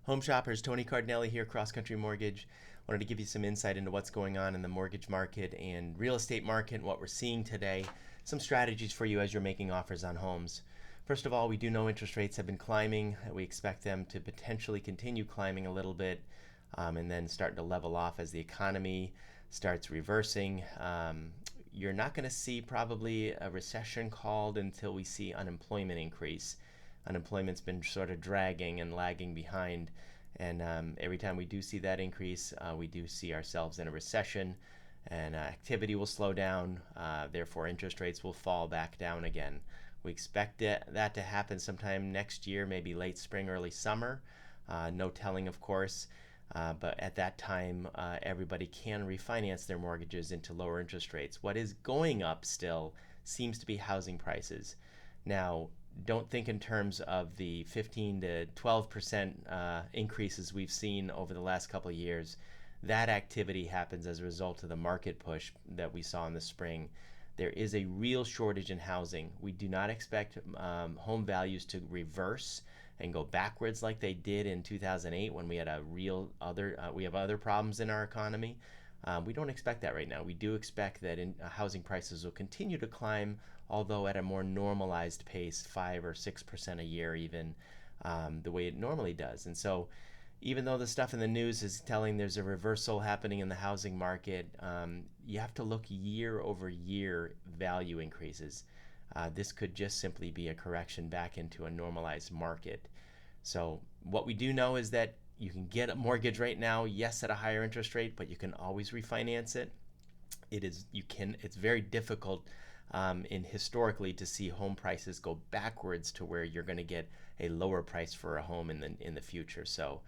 Home shoppers, Tony Cardinali here, CrossCountry Mortgage. Wanted to give you some insight into what's going on in the mortgage market and real estate market and what we're seeing today. Some strategies for you as you're making offers on homes. First of all, we do know interest rates have been climbing. We expect them to potentially continue climbing a little bit and then start to level off as the economy starts reversing. You're not going to see probably a recession called until we see unemployment increase. Unemployment's been sort of dragging and lagging behind, and every time we do see that increase, we do see ourselves in a recession, and activity will slow down. Therefore, interest rates will fall back down again. We expect that to happen sometime next year, maybe late spring, early summer. No telling, of course. But at that time, everybody can refinance their mortgages into lower interest rates. What is going up still seems to be housing prices. Now, don't think in terms of the 15 to 12% increases we've seen over the last couple of years. That activity happens as a result of the market push that we saw in the spring. There is a real shortage in housing. We do not expect home values to reverse and go backwards like they did in 2008 when we had we have other problems in our economy. We don't expect that right now. We do expect that housing prices will continue to climb, although at a more normalized pace, 5 or 6% a year even, the way it normally does. And so even though the stuff in the news is telling there's a reversal happening in the housing market, you have to look year over year value increases. This could just simply be a correction back into a normalized market. So what we do know is that you can get a mortgage right now, yes, at a higher interest rate, but you can always refinance it. It's very difficult historically to see home prices go backwards to where you're going to get a lower price for a home in the future. So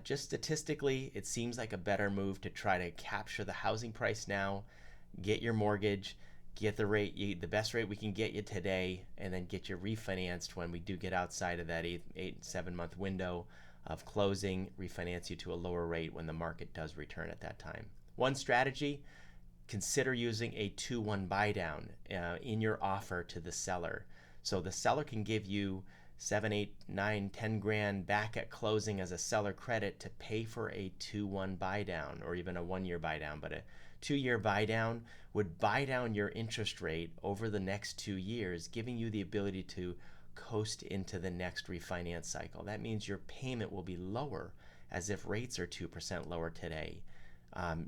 just statistically, it seems like a better move to try to capture the housing price now, get your mortgage, get the rate, the best rate we can get you today, and then get you refinanced when we do get outside of that 7 month window of closing, refinance you to a lower rate when the market does return at that time. One strategy, consider using a 2-1 buy down in your offer to the seller. So the seller can give you 7, 8, 9, 10 grand back at closing as a seller credit to pay for a 2-1 buy down, or even a 1-year buy down. But a 2-year buy down would buy down your interest rate over the next 2 years, giving you the ability to coast into the next refinance cycle. That means your payment will be lower, as if rates are 2% lower today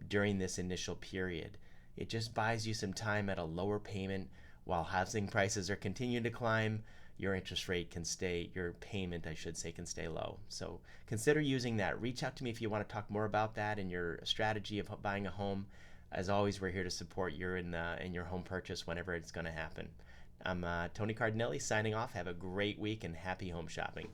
during this initial period. It just buys you some time at a lower payment while housing prices are continuing to climb. Your payment, I should say, can stay low. So consider using that. Reach out to me if you want to talk more about that and your strategy of buying a home. As always, we're here to support you in your home purchase whenever it's going to happen. I'm Tony Cardinelli signing off. Have a great week and happy home shopping.